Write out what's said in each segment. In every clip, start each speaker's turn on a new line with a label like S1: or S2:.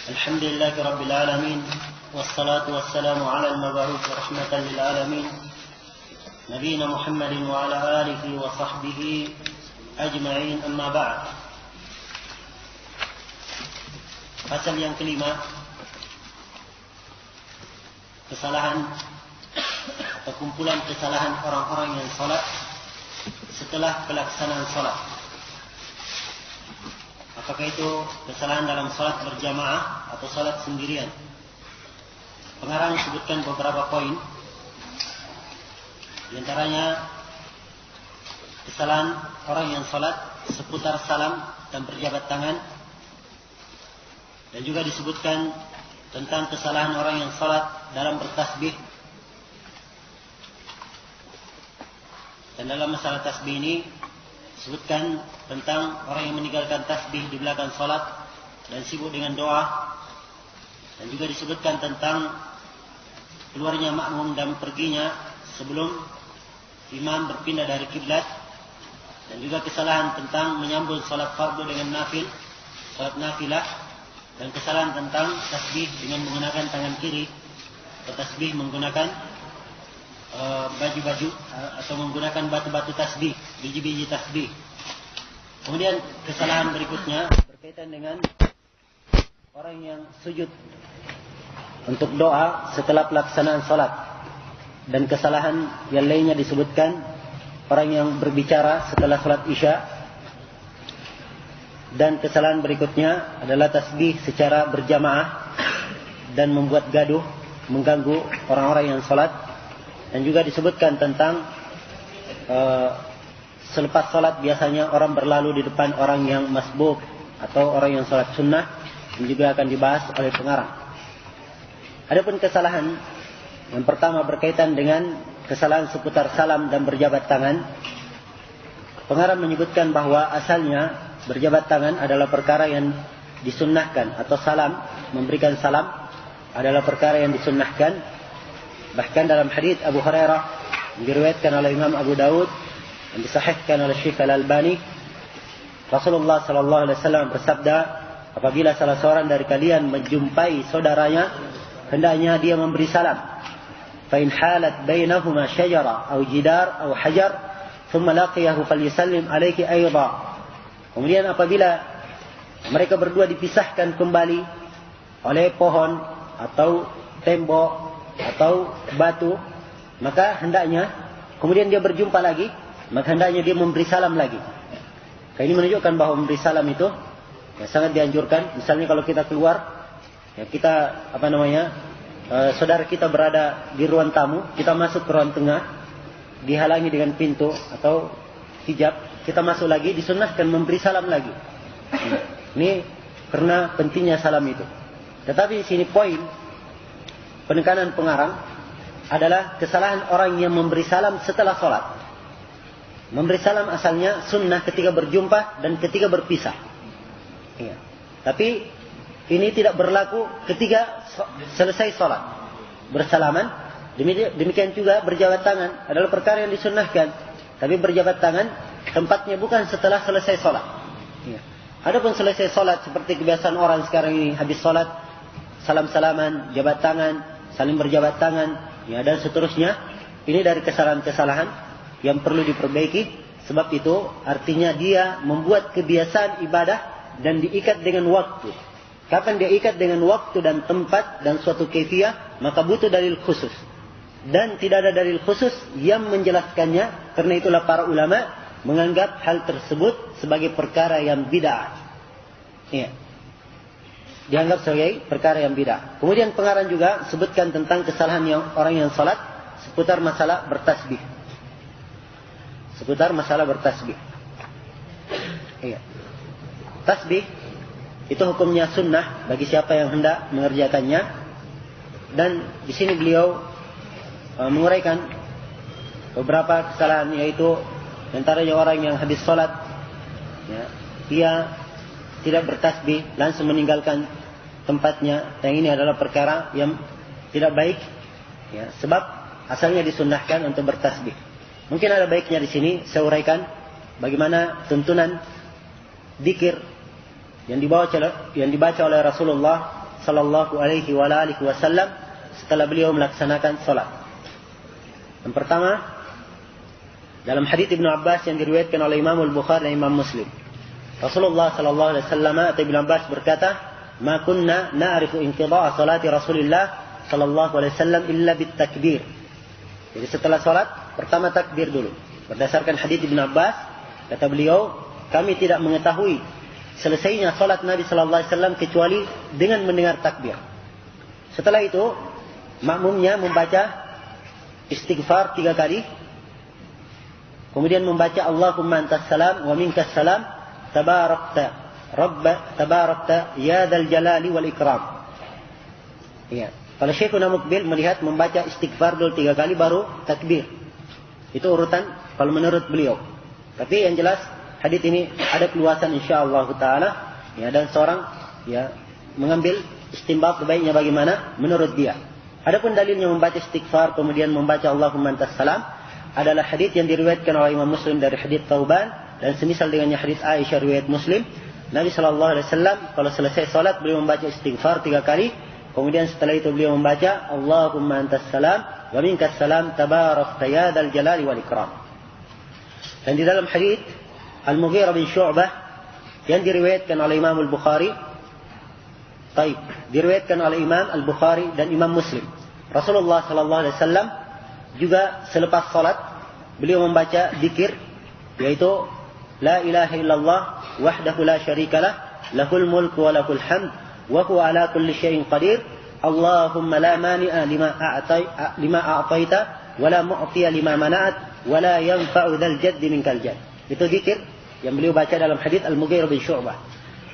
S1: الحمد لله رب العالمين والصلاة والسلام على المبعوث رحمة للعالمين نبينا محمد وعلى آله وصحبه أجمعين أما بعد. Pasal yang kelima, kesalahan atau kumpulan kesalahan orang-orang yang salat setelah pelaksanaan salat. Apakah itu kesalahan dalam salat berjamaah atau salat sendirian? Pengarang sebutkan beberapa poin. Di antaranya kesalahan orang yang salat seputar salam dan berjabat tangan. Dan juga disebutkan tentang kesalahan orang yang salat dalam bertasbih. Dan dalam masalah tasbih ini disebutkan tentang orang yang meninggalkan tasbih di belakang salat dan sibuk dengan doa. Dan juga disebutkan tentang keluarnya makmum dan perginya sebelum imam berpindah dari kiblat. Dan juga kesalahan tentang menyambung salat fardu dengan nafil, salat nafilah. Dan kesalahan tentang tasbih dengan menggunakan tangan kiri, atau tasbih menggunakan baju-baju atau menggunakan batu-batu tasbih, biji-biji tasbih. Kemudian kesalahan berikutnya berkaitan dengan orang yang sujud untuk doa setelah pelaksanaan salat. Dan kesalahan yang lainnya disebutkan orang yang berbicara setelah salat Isya. Dan kesalahan berikutnya adalah tasbih secara berjamaah dan membuat gaduh, mengganggu orang-orang yang salat. Dan juga disebutkan tentang selepas salat biasanya orang berlalu di depan orang yang masbuk atau orang yang salat sunnah, yang juga akan dibahas oleh pengarang. Adapun kesalahan yang pertama berkaitan dengan kesalahan seputar salam dan berjabat tangan. Pengarang menyebutkan bahwa asalnya berjabat tangan adalah perkara yang disunnahkan, atau salam, memberikan salam adalah perkara yang disunnahkan. Bahkan dalam hadits Abu Hurairah diriwayatkan oleh Imam Abu Daud dan disahihkan oleh Syekh Al-Albani, Rasulullah sallallahu alaihi wasallam bersabda, apabila salah seorang dari kalian menjumpai saudaranya, hendaknya dia memberi salam. Fa in halat bainahuma syajara aw jidar aw hajar, thumma laqiyahu falyusallim alayhi ayda. Kemudian apabila mereka berdua dipisahkan kembali oleh pohon atau tembok atau batu, maka hendaknya kemudian dia berjumpa lagi, maka hendaknya dia memberi salam lagi. Ini menunjukkan bahwa memberi salam itu sangat dianjurkan. Misalnya kalau kita keluar, kita saudara kita berada di ruang tamu, kita masuk ke ruang tengah, dihalangi dengan pintu atau hijab, kita masuk lagi, disunnahkan memberi salam lagi. Ini karena pentingnya salam itu. Tetapi di sini poin penekanan pengarang adalah kesalahan orang yang memberi salam setelah sholat. Memberi salam asalnya sunnah ketika berjumpa dan ketika berpisah. Ya. Tapi ini tidak berlaku ketika selesai sholat. Bersalaman, demikian juga berjabat tangan adalah perkara yang disunnahkan. Tapi berjabat tangan tempatnya bukan setelah selesai sholat. Ya. Adapun selesai sholat seperti kebiasaan orang sekarang ini, habis sholat salam-salaman, jabat tangan, saling berjabat tangan, ya, dan seterusnya. Ini dari kesalahan-kesalahan yang perlu diperbaiki. Sebab itu artinya dia membuat kebiasaan ibadah dan diikat dengan waktu. Kapan dia ikat dengan waktu dan tempat dan suatu kaifiyah, maka butuh dalil khusus. Dan tidak ada dalil khusus yang menjelaskannya. Karena itulah para ulama menganggap hal tersebut sebagai perkara yang bid'ah. Ya. Dianggap sebagai perkara yang bid'ah. Kemudian pengarang juga sebutkan tentang kesalahan yang orang yang salat seputar masalah bertasbih. Seputar masalah bertasbih. Ya. Tasbih itu hukumnya sunnah bagi siapa yang hendak mengerjakannya. Dan di sini beliau menguraikan beberapa kesalahan, yaitu antaranya orang yang habis sholat, ya, dia tidak bertasbih langsung meninggalkan tempatnya, dan ini adalah perkara yang tidak baik, ya, sebab asalnya disunnahkan untuk bertasbih. Mungkin ada baiknya di sini saya uraikan bagaimana tuntunan zikir yang dibaca oleh Rasulullah sallallahu alaihi wasallam setelah beliau melaksanakan salat. Yang pertama, dalam hadits Ibnu Abbas yang diriwayatkan oleh Imam Al-Bukhari dan Imam Muslim. Rasulullah sallallahu alaihi wasallam atau Ibnu Abbas berkata, "Ma kunna na'rifu inqidha'a salati Rasulillah sallallahu alaihi wasallam illa bitakbir." Jadi setelah salat, pertama takbir dulu. Berdasarkan hadits Ibnu Abbas, kata beliau, kami tidak mengetahui selesainya salat Nabi sallallahu alaihi wasallam kecuali dengan mendengar takbir. Setelah itu, makmumnya membaca istighfar 3 kali. Kemudian membaca Allahumma antas salam wa minkas salam tabarakta ya dzal jalali wal ikram. Ya. Kalau Syekhuna Muqbil melihat membaca istighfar dulu 3 kali baru takbir. Itu urutan kalau menurut beliau. Tapi yang jelas hadits ini ada keluasan insyaallah taala, ya, dan seorang ya mengambil istinbat baiknya bagaimana menurut dia. Adapun dalilnya membaca istighfar kemudian membaca Allahumma antas salam adalah hadits yang diriwayatkan oleh Imam Muslim dari hadits Tauban dan semisal dengannya hadits Aisyah riwayat Muslim. Nabi sallallahu alaihi wasallam kalau selesai salat beliau membaca istighfar 3 kali, kemudian setelah itu beliau membaca Allahumma antas salam wa minkas salam tabarakta ya dzal jalali wal ikram. Dan di dalam hadits Al-Mughirah bin Syu'bah yang diriwayatkan oleh Imam Al-Bukhari, diriwayatkan oleh Imam Al-Bukhari dan Imam Muslim. Rasulullah sallallahu alaihi wasallam juga selepas salat beliau membaca zikir, yaitu la ilaha illallah wahdahu la syarikalah lahul mulku wa lahul hamd wa huwa ala kulli syai'in qadir Allahumma la mani'a lima a'taita wa la mu'tiya lima mana'at wa la yanfa'u dzal jaddi minkal jadd. Itu zikir yang beliau baca dalam hadits Al-Mughirah bin Syu'bah.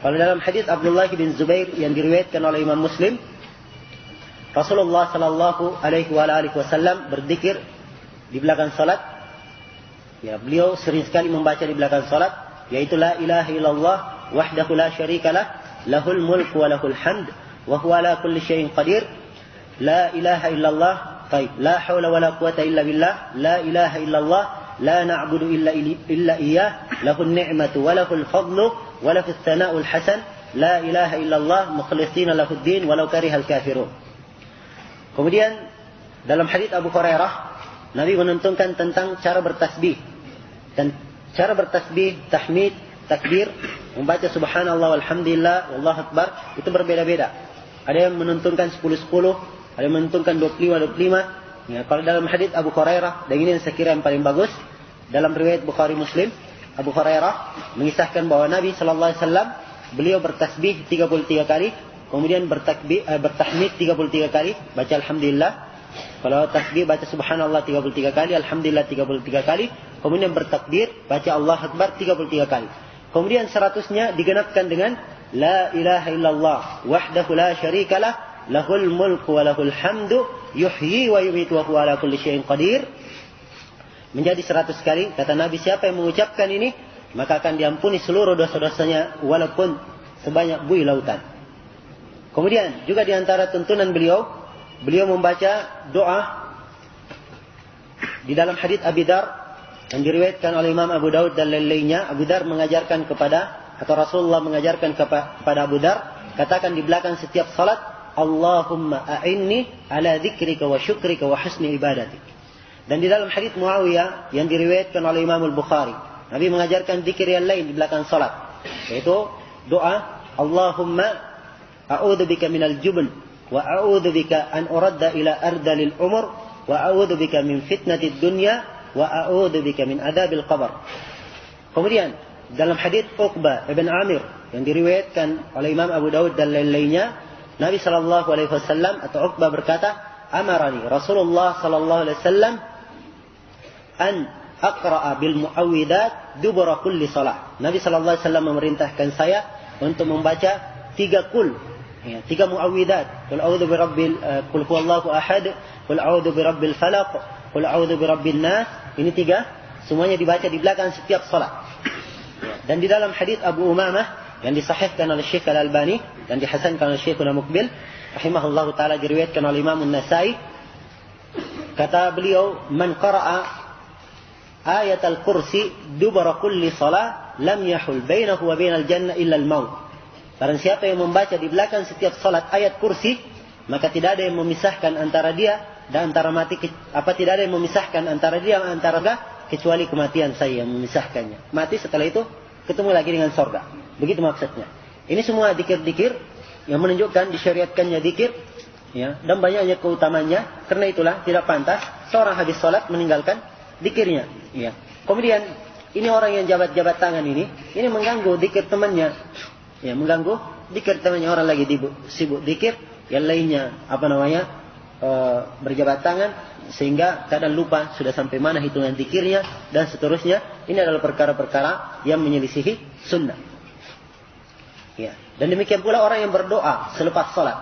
S1: Kalau dalam hadits Abdullah bin Zubair yang diriwayatkan oleh Imam Muslim, Rasulullah sallallahu alaihi wasallam berzikir di belakang salat. Ya, beliau sering sekali membaca di belakang salat, yaitu la ilaha illallah wahdahu la syarikalah lahul mulku wa lahul hamd wa huwa ala kulli syai'in qadir. La ilaha illallah, la haula wa la quwata illa billah, la ilaha illallah, la na'budu illa iyyah, lahun ni'matu wa lahul fadlu wa lahus tsana'ul hasan, la ilaha illallah mukhlishina lahud din walau karihal kafirun. Kemudian dalam hadits Abu Hurairah, Nabi menuntunkan tentang cara bertasbih. Dan cara bertasbih, tahmid, takbir, membaca subhanallah walhamdulillah wallahu akbar itu berbeda-beda. Ada yang menuntunkan 10-10, ada yang menuntunkan 25-25. Ya, kalau dalam hadits Abu Hurairah, dan ini yang saya kira yang paling bagus, dalam riwayat Bukhari Muslim, Abu Hurairah mengisahkan bahwa Nabi sallallahu alaihi wasallam beliau bertasbih 33 kali. Kemudian bertahmid 33 kali, baca alhamdulillah. Kalau tasbih baca subhanallah 33 kali, alhamdulillah 33 kali. Kemudian bertakbir, baca Allah Akbar 33 kali. Kemudian 100-nya digenapkan dengan la ilaha illallah wahdahu la syarikalah lahul mulku wa lahul hamdu yuhyi wa yumiitu wa huwa ala kulli syai'in qadir. Menjadi 100 kali. Kata Nabi, siapa yang mengucapkan ini maka akan diampuni seluruh dosa-dosanya walaupun sebanyak buih lautan. Kemudian juga di antara tuntunan beliau membaca doa di dalam hadits Abi Dzar yang diriwayatkan oleh Imam Abu Daud dan lain-lainnya. Abu Dzar mengajarkan atau Rasulullah mengajarkan kepada Abu Dzar, katakan di belakang setiap salat, Allahumma a'inni ala dzikrika wa syukrika wa husni ibadatik. Dan di dalam hadits Muawiyah yang diriwayatkan oleh Imam Al-Bukhari, Nabi mengajarkan zikir yang lain di belakang salat, yaitu doa Allahumma a'udzu bika minal jubn wa a'udzu bika an uradda ila ardalil umur wa a'udzu bika min fitnatid dunya wa a'udzu bika min adzabil qabr. Kemudian dalam hadits Uqbah ibn Amir yang diriwayatkan oleh Imam Abu Daud dan lain-lainnya, Nabi sallallahu alaihi wasallam atau Uqbah berkata, "Amarani Rasulullah sallallahu alaihi wasallam an aqra'a bil muawwidat dubura kulli salah." Nabi sallallahu alaihi wasallam memerintahkan saya untuk membaca 3 kul. Ya, 3 muawwidat. Qul a'udzu birabbil qul huwallahu ahad, qul a'udzu birabbil falaq, qul a'udzu birabbin nas. Ini 3 semuanya dibaca di belakang setiap salat. Ya, dan di dalam hadits Abu Umamah yang disahihkan oleh Syekh Al-Albani dan dihasankan oleh Syekhuna Muqbil rahimahullahu taala, diriwayatkan oleh Imam An-Nasa'i, kata beliau, "Man qara'a ayatul kursi dubara kulli salah lam yahul bainahu wa bainal jannah illa al-maut." Barang siapa yang membaca di belakang setiap salat ayat kursi, maka tidak ada yang memisahkan antara dia dan antara mati, tidak ada yang memisahkan antara dia dan antara kecuali kematian saya yang memisahkannya. Mati, setelah itu ketemu lagi dengan surga. Begitu maksudnya. Ini semua dikir-dikir yang menunjukkan disyariatkannya dikir, ya, dan banyaknya keutamanya. Karena itulah tidak pantas seorang habis salat meninggalkan dikirnya. Ya. Kemudian ini orang yang jabat-jabat tangan ini mengganggu dikir temannya. Ya, mengganggu dikir temannya. Orang lagi sibuk dikir, yang lainnya berjabat tangan, sehingga kadang lupa sudah sampai mana hitungan dikirnya dan seterusnya. Ini adalah perkara-perkara yang menyelisihi sunnah. Ya. Dan demikian pula orang yang berdoa selepas salat.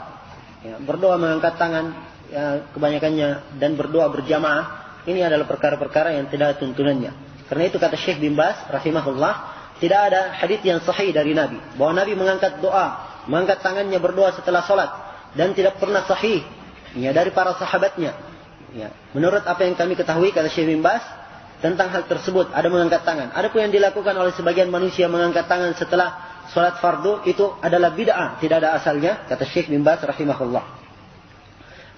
S1: Ya, berdoa mengangkat tangan, ya, kebanyakannya, dan berdoa berjamaah. Ini adalah perkara-perkara yang tidak ada tuntunannya. Karena itu kata Syekh bin Baz rahimahullah, tidak ada hadits yang sahih dari Nabi bahwa Nabi mengangkat tangannya berdoa setelah salat, dan tidak pernah sahih, ya, dari para sahabatnya. Ya, menurut apa yang kami ketahui kata Syekh bin Baz tentang hal tersebut, ada mengangkat tangan. Adapun yang dilakukan oleh sebagian manusia mengangkat tangan setelah salat fardu, itu adalah bid'ah, tidak ada asalnya kata Syekh bin Baz rahimahullah.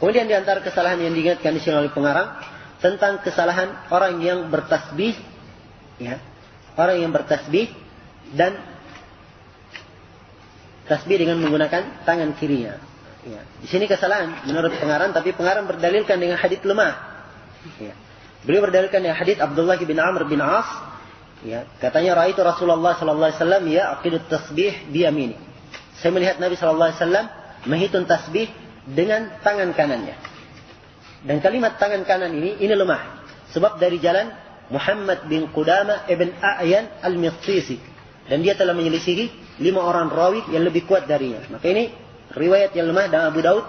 S1: Kemudian di antara kesalahan yang diingatkan di sini oleh pengarang tentang kesalahan orang yang bertasbih, ya, orang yang bertasbih dan tasbih dengan menggunakan tangan kirinya. Ya. Di sini kesalahan menurut pengarang, tapi pengarang berdalilkan dengan hadits lemah. Ya. Beliau berdalilkan dengan hadits Abdullah bin Amr bin As. Ya. Katanya, "Ra'aitu Rasulullah sallallahu alaihi wasallam ya'qidu tasbih bi yamini." Saya melihat Nabi sallallahu alaihi wasallam menghitung tasbih dengan tangan kanannya. Dan kalimat tangan kanan ini lemah. Sebab dari jalan Muhammad bin Qudamah ibn A'yan al-Mistisi, dan dia telah menyelisihi 5 orang rawi yang lebih kuat darinya. Maka ini riwayat yang lemah, dan Abu Daud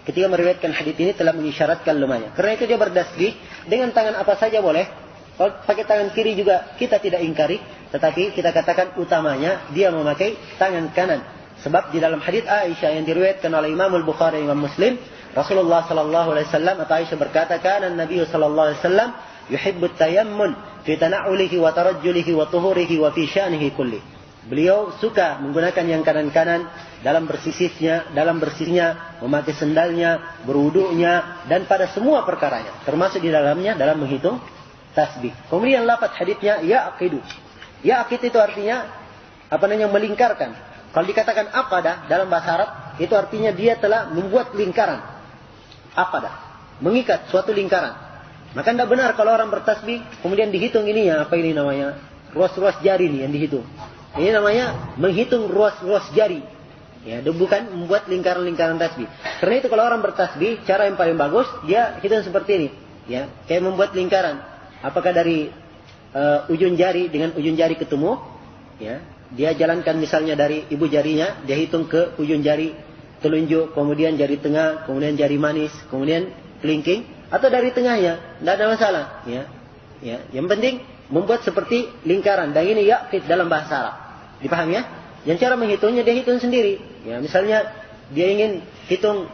S1: ketika meriwayatkan hadits ini telah mengisyaratkan lemahnya. Karena itu dia bertasbih dengan tangan apa saja boleh. Kalau pakai tangan kiri juga kita tidak ingkari, tetapi kita katakan utamanya dia memakai tangan kanan. Sebab di dalam hadits Aisyah yang diriwayatkan oleh Imam Al-Bukhari dan Imam Muslim, Rasulullah sallallahu alaihi wasallam, atau Aisyah berkata, "Kana Nabi sallallahu alaihi wasallam yuhibbut tayammun fi tana'ulihi wa tarajjulihi wa tuhurihi wa fi sya'nihi kulli." Beliau suka menggunakan yang kanan-kanan dalam bersihnya, memakai sendalnya, berwudunya, dan pada semua perkaranya, termasuk di dalamnya dalam menghitung tasbih. Kemudian lafaz haditsnya ya'qidu. Ya'qid itu artinya melingkarkan. Kalau dikatakan aqada dalam bahasa Arab, itu artinya dia telah membuat lingkaran. Aqada, mengikat suatu lingkaran. Maka tidak benar kalau orang bertasbih kemudian dihitung ininya, ruas-ruas jari ini yang dihitung. Ini namanya menghitung ruas-ruas jari. Ya, bukan membuat lingkaran-lingkaran tasbih. Karena itu kalau orang bertasbih, cara yang paling bagus dia hitung seperti ini. Ya, kayak membuat lingkaran. Apakah dari ujung jari dengan ujung jari ketemu? Ya, dia jalankan misalnya dari ibu jarinya, dia hitung ke ujung jari telunjuk, kemudian jari tengah, kemudian jari manis, kemudian kelingking, atau dari tengahnya, tidak ada masalah. Ya, yang penting membuat seperti lingkaran. Dan ini ya'qid dalam bahasa Arab. Dipahami ya? Yang cara menghitungnya dia hitung sendiri. Ya, misalnya dia ingin hitung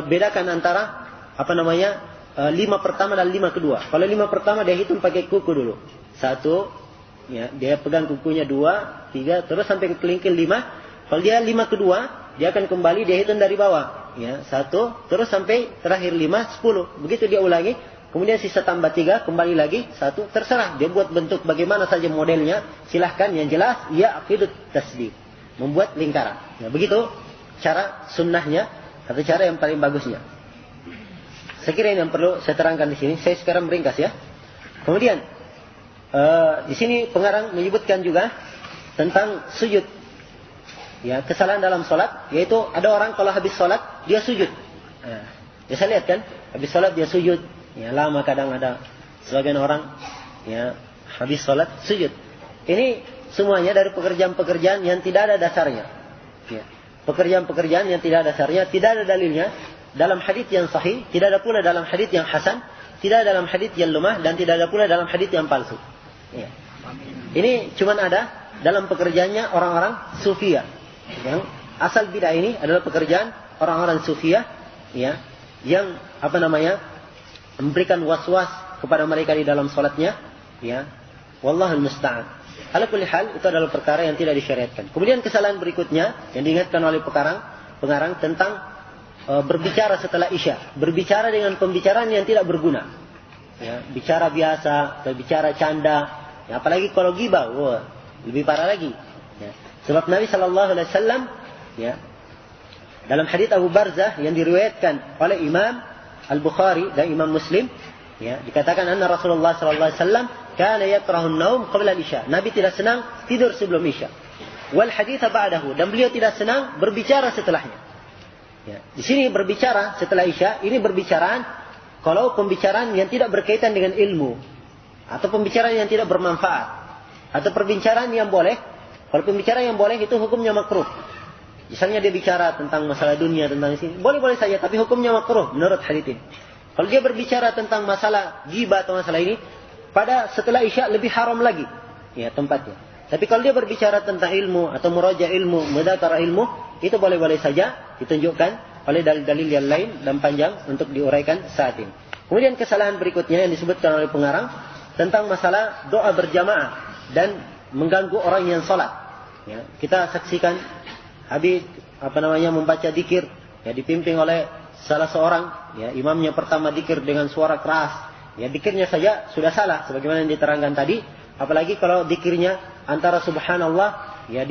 S1: bedakan antara 5 pertama dan 5 kedua. Kalau 5 pertama dia hitung pakai kuku dulu. 1, ya, dia pegang kukunya 2, 3, terus sampai ke kelingking 5. Kalau dia 5 kedua, dia akan kembali dia hitung dari bawah. Ya, 1, terus sampai terakhir 5, 10. Begitu dia ulangi. Kemudian sisa tambah 3, kembali lagi 1, terserah. Dia buat bentuk bagaimana saja modelnya, silahkan. Yang jelas, ya'qidut tasbih, membuat lingkaran. Ya, begitu cara sunnahnya, atau cara yang paling bagusnya. Saya kira ini yang perlu saya terangkan di sini. Saya sekarang meringkas ya. Kemudian, di sini pengarang menyebutkan juga tentang sujud. Ya, kesalahan dalam sholat, yaitu ada orang kalau habis sholat, dia sujud. Saya lihat kan, habis sholat dia sujud. Ya, lama kadang ada sebagian orang ya habis sholat sujud. Ini semuanya dari pekerjaan-pekerjaan yang tidak ada dasarnya. Ya, pekerjaan-pekerjaan yang tidak ada dasarnya, tidak ada dalilnya dalam hadits yang sahih, tidak ada pula dalam hadits yang hasan, tidak ada dalam hadits yang lemah, dan tidak ada pula dalam hadits yang palsu. Ya. Ini cuma ada dalam pekerjaannya orang-orang sufiyah. Yang asal bid'ah ini adalah pekerjaan orang-orang sufiyah, ya, yang memberikan was-was kepada mereka di dalam salatnya, ya. Wallahul musta'an. Ala kulli hal, itu adalah perkara yang tidak disyariatkan. Kemudian kesalahan berikutnya yang diingatkan oleh pengarang tentang berbicara setelah isya, berbicara dengan pembicaraan yang tidak berguna. Ya, bicara biasa, atau bicara canda, ya, apalagi kalau ghibah, lebih parah lagi. Ya. Sebab Nabi Shallallahu Alaihi Wasallam, ya, dalam hadits Abu Barzah yang diriwayatkan oleh Imam Al-Bukhari dan Imam Muslim, ya, dikatakan anna Rasulullah Shallallahu Alaihi Wasallam kana yakrahun naum qabla al-isya. Nabi tidak senang tidur sebelum isya. Wal haditha ba'dahu, dan beliau tidak senang berbicara setelahnya. Ya. Di sini berbicara setelah isya, ini berbicaraan kalau pembicaraan yang tidak berkaitan dengan ilmu, atau pembicaraan yang tidak bermanfaat, atau perbincangan yang boleh. Kalau pembicaraan yang boleh itu hukumnya makruh. Misalnya dia bicara tentang masalah dunia, tentang ini, boleh-boleh saja, tapi hukumnya makruh menurut hadits ini. Kalau dia berbicara tentang masalah ghibah atau masalah ini, pada setelah isya lebih haram lagi, ya, tempatnya. Tapi kalau dia berbicara tentang ilmu atau muraja ilmu, mudzakarah ilmu, itu boleh-boleh saja, ditunjukkan oleh dalil-dalil yang lain dan panjang untuk diuraikan saat ini. Kemudian kesalahan berikutnya yang disebutkan oleh pengarang tentang masalah doa berjamaah dan mengganggu orang yang sholat. Ya, kita saksikan Habib membaca dzikir, ya, dipimpin oleh salah seorang, ya, imamnya pertama dzikir dengan suara keras, ya, dzikirnya saja sudah salah sebagaimana yang diterangkan tadi, apalagi kalau dzikirnya antara subhanallah, ya,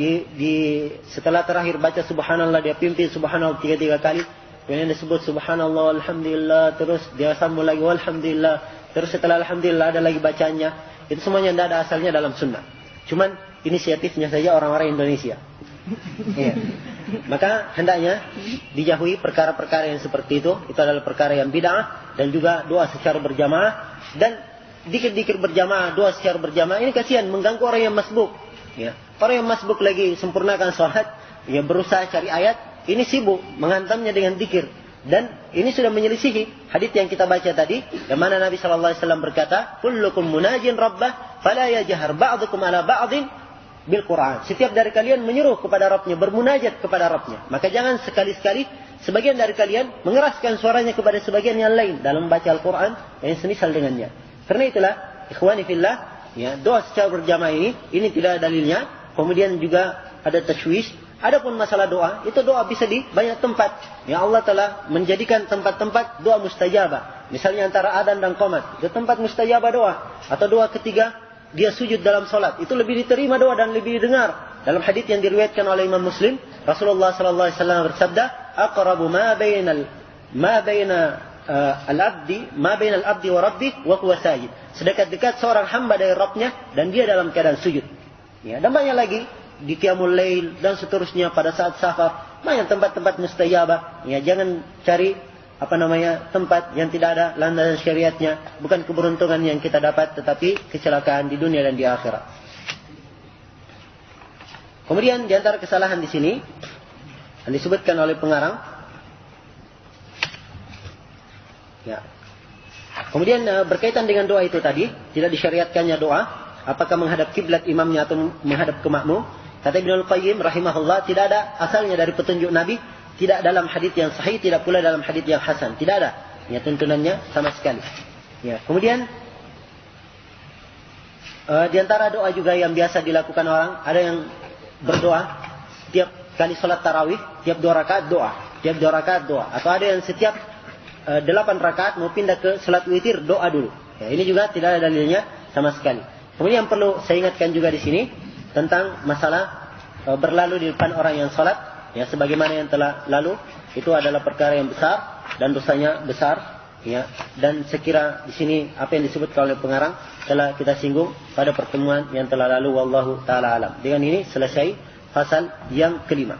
S1: setelah terakhir baca subhanallah dia pimpin subhanallah 3 kali, kemudian disebut subhanallah alhamdulillah, terus dia sambung lagi alhamdulillah, terus setelah alhamdulillah ada lagi bacanya. Itu semuanya tidak ada asalnya dalam sunnah, cuman inisiatifnya saja orang-orang Indonesia. Ya. Maka hendaknya dijauhi perkara-perkara yang seperti itu adalah perkara yang bid'ah, dan juga doa secara berjamaah, dan dikir-dikir berjamaah, doa secara berjamaah ini kasihan mengganggu orang yang masbuk. Ya. Orang yang masbuk lagi sempurnakan sholat, ya, berusaha cari ayat, ini sibuk menghantamnya dengan dzikir, dan ini sudah menyelisihi hadits yang kita baca tadi, yang mana Nabi Shallallahu Alaihi Wasallam berkata, kullukum munajin rabbah, fala yajhar ba'dukum ala ba'din bil Quran. Setiap dari kalian menyeru kepada Rabbnya, bermunajat kepada Rabbnya. Maka jangan sekali-sekali sebagian dari kalian mengeraskan suaranya kepada sebagian yang lain dalam membaca Al-Quran yang semisal dengannya. Karena itulah, ikhwani fillah, ya, doa secara berjamaah ini tidak ada dalilnya. Kemudian juga ada tashwish. Adapun masalah doa, itu doa bisa di banyak tempat. Ya, Allah telah menjadikan tempat-tempat doa mustajabah. Misalnya antara adzan dan qomat, itu tempat mustajabah doa. Atau doa ketiga, dia sujud dalam solat, itu lebih diterima doa dan lebih didengar. Dalam hadits yang diriwayatkan oleh Imam Muslim, Rasulullah sallallahu alaihi wasallam bersabda, "Aqrabu ma baina al-abdi wa rabbih wa huwa sajid." Sedekat-dekat seorang hamba dari Rabbnya dan dia dalam keadaan sujud. Ya, dan banyak lagi di qiyamul lail dan seterusnya pada saat safar, banyak tempat-tempat mustajabah. Ya, jangan cari tempat yang tidak ada landasan syariatnya. Bukan keberuntungan yang kita dapat, tetapi kecelakaan di dunia dan di akhirat. Kemudian di antara kesalahan di sini yang disebutkan oleh pengarang, ya. Kemudian berkaitan dengan doa itu tadi, tidak disyariatkannya doa, apakah menghadap kiblat imamnya atau menghadap ke makmum. Kata Ibnu Al-Qayyim rahimahullah, tidak ada asalnya dari petunjuk Nabi. Tidak dalam hadits yang sahih, tidak pula dalam hadits yang hasan. Tidak ada, ya, tuntunannya sama sekali. Ya, kemudian di antara doa juga yang biasa dilakukan orang, ada yang berdoa tiap kali sholat tarawih, tiap 2 rakaat doa, tiap 2 rakaat doa. Atau ada yang setiap 8 rakaat mau pindah ke sholat witir, doa dulu. Ya, ini juga tidak ada dalilnya sama sekali. Kemudian yang perlu saya ingatkan juga di sini tentang masalah berlalu di depan orang yang sholat. Ya, sebagaimana yang telah lalu, itu adalah perkara yang besar dan dosanya besar. Ya, dan sekira di sini apa yang disebutkan oleh pengarang telah kita singgung pada pertemuan yang telah lalu. Wallahu taala alam. Dengan ini selesai fasal yang kelima.